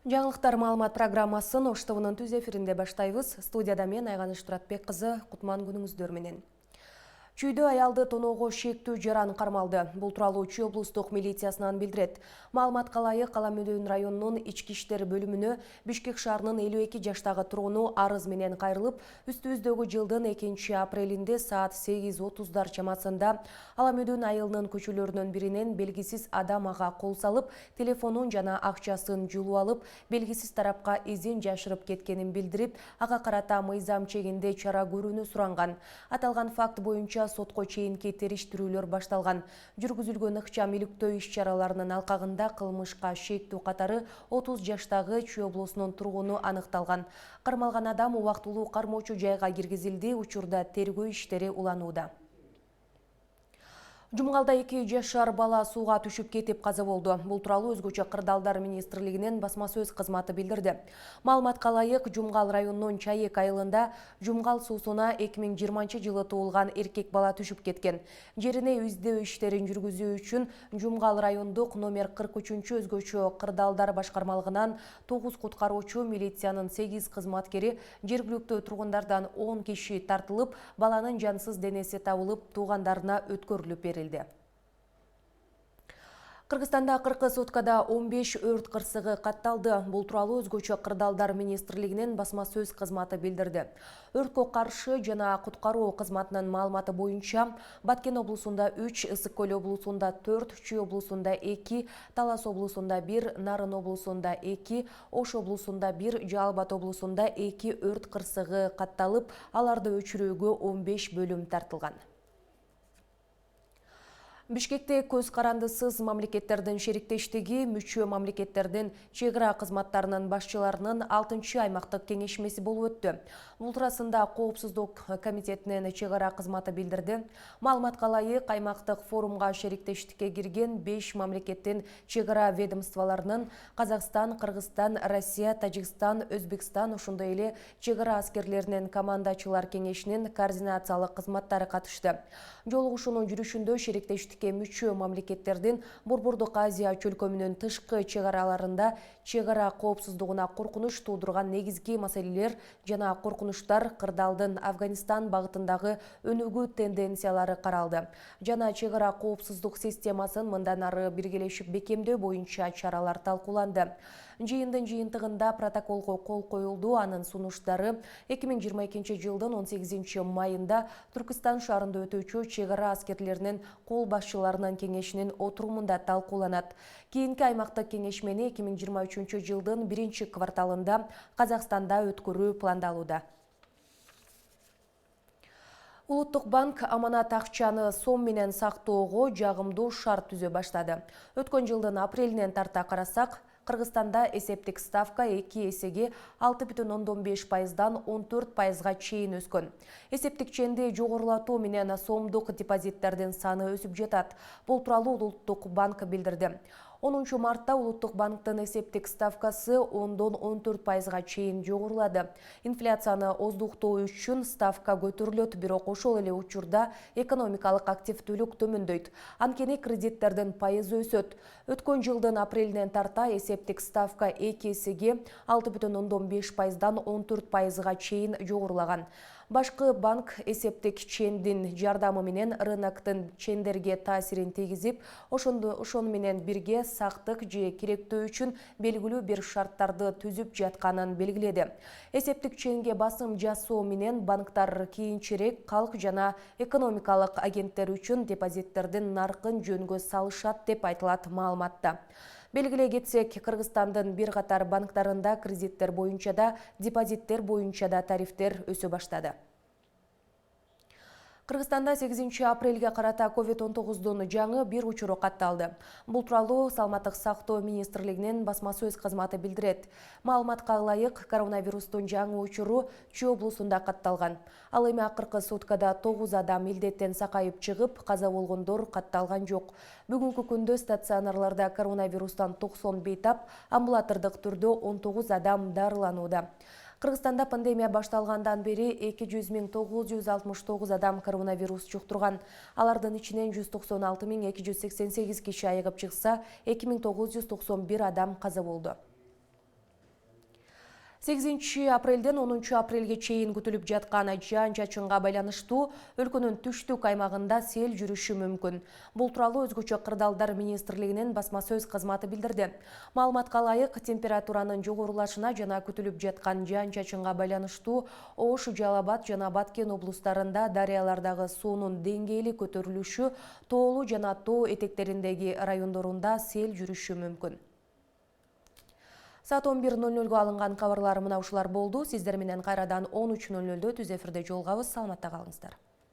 Жаңылықтар маалымат программасын Оштығының түз эфирінде баштайбыз. Студияда мен Айғаныш Тұратбек қызы, құтман күніңіздер менен. Чүйді аялды тоноого шектүү жаран кармалды. Бул тууралуу Чүй облустук милициясынан билдирет. Маалымат калайы Каламөдөн районунун ички иштер бөлүмүнө Бишкек шаарынын 52 жаштагы тургуну арыз менен кайрылып, үстүбүздөгү жылдын 2-апрелинде саат 8:30 чамасында Аламөдөн айылынын көчөлөрүнөн биринен белгисиз адам ага кол салып, телефонун жана акчасын жулуп алып, белгисиз тарапка изин жашырып кеткенин билдирип, ага карата мыйзам чегинде чара көрүүнү суранган. Аталган факт боюнча сотко чейинки териштирүүлөр башталган. Жүргүзүлгөн ыкчам иликтөө иш-чараларынын алкагында кылмышка шектүү катары 30 жаштагы Чүй облусунун тургуну аныкталган. Кармалган адам убактылуу кармоочу жайга киргизилди. Учурда тергөө иштери уланууда. Жумгалда 2 жашар бала сууга түшүп кетип каза болду. Бул тууралуу өзгөчө Кырдаалдар министрлигинин басма сөз кызматы билдирди. Маалыматка ылайык, Жумгал районунун Чайек айылында Жумгал суусуна 2020 жылы туулган эркек бала түшүп кеткен. Жерине издөө иштерин жүргүзүү үчүн Жумгал райондук номер 43 өзгөчө Кырдаалдар башкармалыгынан 9 куткаруучу, милициянын 8 кызматкери, жергиликтүү тургундардан 10 киши тартылып, баланын жансыз денеси табылып, туугандарына өткөрүлүп берилди. Кыргызстанда 40 суткада 15 өрт кырсыгы катталды. Бул тууралуу өзгөчө Кырдаалдар министрлигинин басма сөз кызматы билдирди. Өрткө каршы жана куткаруу кызматынын маалыматы боюнча, Баткен облусунда 3, Ысык Көл облусунда 4, Чүй облусунда 2, Талас облусунда 1, Нарын облусунда 2, Ош облусунда 1, Жалал Абад облусунда 2 өрт кырсыгы катталып, аларды өчүрүүгө 15 бөлүм тартылган. Бишкекте көз карандысыз мамлекеттердин шериктештиги мүчө мамлекеттердин чек ара кызматтарынын башчыларынын 6-чы аймактык кеңешмеси болуп өттү. Бул туурасында Коопсуздук комитетинин чек ара кызматы билдирди. Маалыматка ылайык, аймактык форумга шериктештикке кирген 5 мамлекеттин чек ара ведомстволорунун Казакстан, Кыргызстан, Россия, Тажикстан, Өзбекстан, ошондой эле чек ара аскерлеринин командачылар кеңешинин координациялык кызматтары катышты. Жолугушуунун жүрүшүндө шериктештикке мүчө мамлекеттердин Борбордук Азия чөлкөмүнүн тышкы чек араларында чек ара коопсуздугуна коркунуч туудурган негизги маселелер жана коркунучтар, Кырдаалдын Афганистан багытындагы өнүгүү тенденциялары каралды. Жана чек ара коопсуздук системасын мындан ары биргелешип бекемдөө боюнча чаралар талкууланды. Жыйындын жыйынтыгында протоколго кол коюлду. Анын сунуштары 2022 жылдын 18 майында Түркистан шаарында өтүүчү чек ара аскерлеринин кол башчыларынын кеңешинин отурумунда талкууланат. Кийинки аймактык кеңешмени 2023 жылдын 1-кварталында Казакстанда өткөрүү пландалууда. Улуттук банк аманат акчаны сом менен сактоого жагымдуу шарт түзө баштады. Өткөн жылдын апрелинен тарта карасак, Кыргызстанда эсептик ставка 2 эсеге 6,5%дан 14%га чейин өскөн. Эсептик ченди жогорулатуу менен сомдук депозиттердин саны өсүп жатат. Бул тууралуу Улуттук банк билдирди. 10 мартта Улуттук банктын эсептик ставкасы 10-дон 14%га чейин жогорулады. Инфляцияны оздуктоо үчүн ставка көтөрүлөт, бирок ошол эле учурда экономикалык активдүүлүк төмөндөйт. Анткени кредиттердин пайызы өсөт. Өткөн жылдын апрелинен тарта эсептик ставка 2 эсеге 6,5%дан 14%га чейин жогорулаган. Башкы банк эсептик чендин жардамы менен рыноктун чендерге таасирин тийгизип, ошону менен бирге сактык же керектөө үчүн белгилүү бир шарттарды түзүп жатканын белгиледи. Эсептик ченге басым жасоо менен банктар кийинчерээк калк жана экономикалык агенттер үчүн депозиттердин наркын жөнгө салышат деп айтылат маалыматта. Белгилей кетсек, Кыргызстандын бир катар банктарында кредиттер боюнча да, депозиттер боюнча да тарифтер өсө баштады. Кыргызстанда 8-апрелге карата COVID-19дун жаңы бир учуру катталды. Бул тууралуу Саламаттык сактоо министрлигинин басма сөз кызматы билдирет. Маалыматка ылайык, коронавирустун жаңы учуру Чүй облусунда катталган. Ал эми акыркы суткада 9 адам илдеттен сакайып чыгып, каза болгондор катталган жок. Бүгүнкү күндө стационарларда коронавирустан 90 бейтап, амбулатордук түрдө 19 адам дарыланууда. Кыргызстанда пандемия башталгандан бери 200.969 адам коронавирус жуктурган. Алардын ичинен 196.288 киши айыгып чыкса, 2991 адам каза болду. 8 апрелден 10 апрелге чейин күтүлүп жаткан жаан-чачынга байланыштуу өлкөнүн түштүк аймагында сел жүрүшү мүмкүн. Бул тууралуу Өзгөчө кырдаалдар министрлигинин басма сөз кызматы билдирди. Маалыматка ылайык, температуранын жогорулашына жана күтүлүп жаткан жаан-чачынга байланыштуу Ош, Жалал Абад жана Баткен облустарында дарыялардагы суунун деңгээли көтөрүлүшү, тоолуу жана тоо этектериндеги райондорунда сел жүрүшү мүмкүн. Саат 11:00 алынган кабарлар мына ушулар болду. Сиздер менен кайрадан 13:00 түз эфирде жолугабыз. Саламатта калыңыздар.